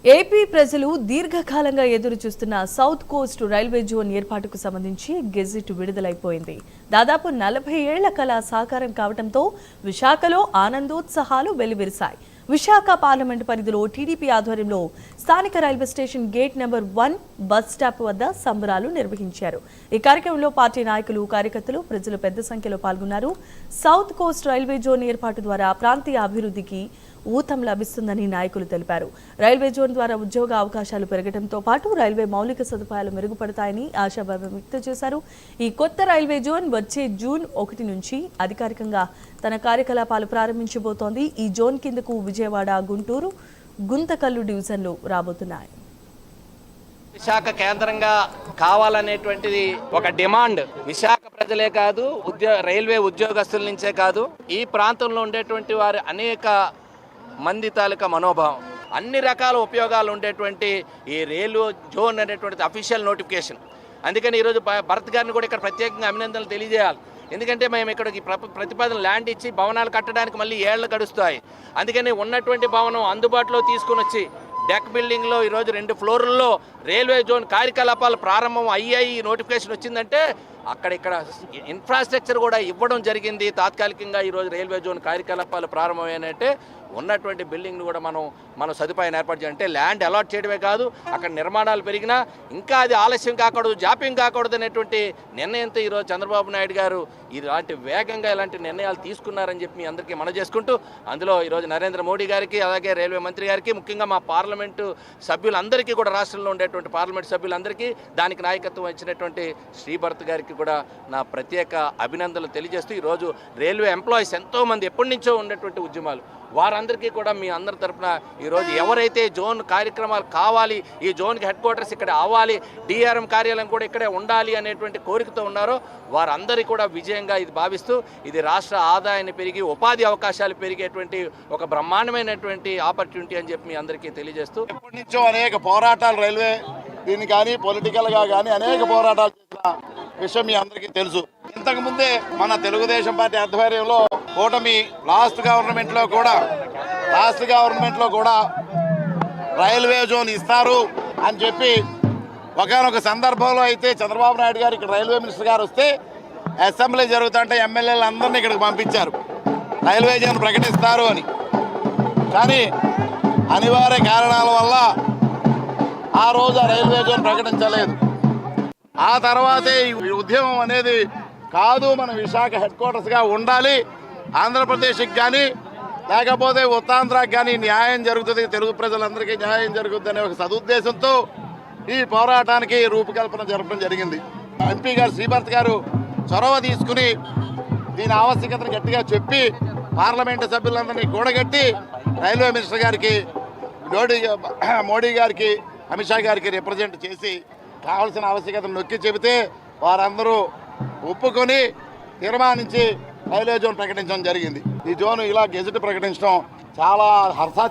AP ప్రజలు దీర్ఘకాలంగా ఎదురు చూస్తున్న సౌత్ కోస్ట్ రైల్వే జోన్ ఏర్పాటుకు సంబంధించి గెజిట్ విడుదలైపోయింది. దాదాపు 40 ఏళ్ల కల సాకారం కావడంతో విశాఖలో ఆనందోత్సాహాలు వెల్లివిరిశాయి. విశాఖ పార్లమెంటు పరిధిలో టీడీపీ ఆధ్వర్యంలో స్థానిక railway station gate number 1 bus stop వద్ద సంబరాలు నిర్వహించారు. ఈ కార్యక్రమంలో పార్టీ నాయకులు, కార్యకర్తలు, ప్రజలు పెద్ద సంఖ్యలో పాల్గొన్నారు. సౌత్ కోస్ట్ రైల్వే జోన్ ఏర్పాటు ద్వారా ప్రాంతీయ అభివృద్ధికి ఊతం లభిస్తుందని నాయకులు తెలిపారు. రైల్వే జోన్ ద్వారా ఉద్యోగ అవకాశాలు పెరగడంతో పాటు రైల్వే మౌలిక సదుపాయాలు మెరుగుపడతాయని ఆశాభావం వ్యక్తం చేశారు. ఈ కొత్త రైల్వే జోన్ వచ్చే జూన్ 1 నుంచి అధికారికంగా తన కార్యకలాపాలు ప్రారంభించబోతోంది. ఈ జోన్ కిందకు విజయవాడ, గుంటూరు, గుంతకల్లు డివిజన్లు రాబోతున్నాయి. విశాఖ కేంద్రంగా కావాలనేటువంటిది ఒక డిమాండ్. విశాఖ ప్రజలే కాదు, రైల్వే ఉద్యోగస్తుల నుంచే కాదు, ఈ ప్రాంతంలో ఉండేటువంటి వారి అనేక మంది తాలూకా మనోభావం. అన్ని రకాల ఉపయోగాలు ఉండేటువంటి ఈ రైల్వే జోన్ అనేటువంటిది అఫీషియల్ నోటిఫికేషన్. అందుకని ఈరోజు భరత్ గారిని కూడా ఇక్కడ ప్రత్యేకంగా అభినందనలు తెలియజేయాలి. ఎందుకంటే మేము ఇక్కడికి ప్రతిపాదన ల్యాండ్ ఇచ్చి భవనాలు కట్టడానికి మళ్ళీ ఏళ్లు గడుస్తాయి. అందుకని ఉన్నటువంటి భవనం అందుబాటులో తీసుకుని వచ్చి డెక్ బిల్డింగ్లో ఈరోజు 2 ఫ్లోర్లలో రైల్వే జోన్ కార్యకలాపాలు ప్రారంభం అయ్యాయి. నోటిఫికేషన్ వచ్చిందంటే అక్కడిక్కడ ఇన్ఫ్రాస్ట్రక్చర్ కూడా ఇవ్వడం జరిగింది. తాత్కాలికంగా ఈరోజు రైల్వే జోన్ కార్యకలాపాలు ప్రారంభమైనంటే ఉన్నటువంటి బిల్డింగ్ను కూడా మనం సదుపాయాన్ని ఏర్పాటు చేయాలంటే ల్యాండ్ అలాట్ చేయడమే కాదు, అక్కడ నిర్మాణాలు పెరిగినా ఇంకా అది ఆలస్యం కాకూడదు, జాప్యం కాకూడదు అనేటువంటి నిర్ణయంతో ఈరోజు చంద్రబాబు నాయుడు గారు ఇలాంటి వేగంగా ఇలాంటి నిర్ణయాలు తీసుకున్నారని చెప్పి మీ అందరికీ మనం చేసుకుంటూ, అందులో ఈరోజు నరేంద్ర మోడీ గారికి, అలాగే రైల్వే మంత్రి గారికి, ముఖ్యంగా మా పార్లమెంటు సభ్యులందరికీ కూడా, రాష్ట్రంలో ఉండేటువంటి పార్లమెంటు సభ్యులందరికీ, దానికి నాయకత్వం ఇచ్చినటువంటి శ్రీభరత్ గారికి కూడా నా ప్రత్యేక అభినందనలు తెలియజేస్తూ, ఈరోజు రైల్వే ఎంప్లాయీస్ ఎంతోమంది ఎప్పటి నుంచో ఉండేటువంటి ఉద్యమాలు, వారందరికీ కూడా మీ అందరి తరఫున ఈరోజు ఎవరైతే జోన్ కార్యక్రమాలు కావాలి, ఈ జోన్కి హెడ్ క్వార్టర్స్ ఇక్కడ అవ్వాలి, డిఆర్ఎం కార్యాలయం కూడా ఇక్కడే ఉండాలి అనేటువంటి కోరికతో ఉన్నారో వారందరికీ కూడా విజయంగా ఇది భావిస్తూ, ఇది రాష్ట్ర ఆదాయాన్ని పెరిగి ఉపాధి అవకాశాలు పెరిగేటువంటి ఒక బ్రహ్మాండమైనటువంటి ఆపర్చునిటీ అని చెప్పి మీ అందరికీ తెలియజేస్తూ, ఎప్పటి నుంచో అనేక పోరాటాలు రైల్వే దీన్ని కానీ పొలిటికల్గా కానీ అనేక పోరాటాలు చేసిన విషయం మీ అందరికీ తెలుసు. ఇంతకుముందే మన తెలుగుదేశం పార్టీ ఆధ్వర్యంలో కూటమి లాస్ట్ గవర్నమెంట్లో కూడా రైల్వే జోన్ ఇస్తారు అని చెప్పి ఒకనొక సందర్భంలో అయితే చంద్రబాబు నాయుడు గారు ఇక్కడ రైల్వే మినిస్టర్ గారు వస్తే అసెంబ్లీ జరుగుతుంటే ఎమ్మెల్యేలు అందరినీ ఇక్కడికి పంపించారు రైల్వే జోన్ ప్రకటిస్తారు అని. కానీ అనివార్య కారణాల వల్ల ఆ రోజు ఆ రైల్వే జోన్ ప్రకటించలేదు. ఆ తర్వాతే ఈ ఉద్యమం అనేది కాదు, మన విశాఖ హెడ్ క్వార్టర్స్గా ఉండాలి, ఆంధ్రప్రదేశ్కి కానీ లేకపోతే ఉత్తరాంధ్రకి కానీ న్యాయం జరుగుతుంది, తెలుగు ప్రజలందరికీ న్యాయం జరుగుతుంది అనే ఒక సదుద్దేశంతో ఈ పోరాటానికి రూపకల్పన జరపడం జరిగింది. ఎంపీ గారు శ్రీభరత్ గారు చొరవ తీసుకుని దీని ఆవశ్యకతను గట్టిగా చెప్పి పార్లమెంటు సభ్యులందరినీ కూడగట్టి రైల్వే మినిస్టర్ గారికి, మోడీ గారికి, అమిత్ షా గారికి రిప్రజెంట్ చేసి కావాల్సిన ఆవశ్యకతను నొక్కి చెబితే వారందరూ ఒప్పుకొని తీర్మానించి రైల్వే జోన్ ప్రకటించడం జరిగింది. ఈ జోన్ ఇలా గెజెట్ ప్రకటించడం చాలా హర్షాతిరేకం.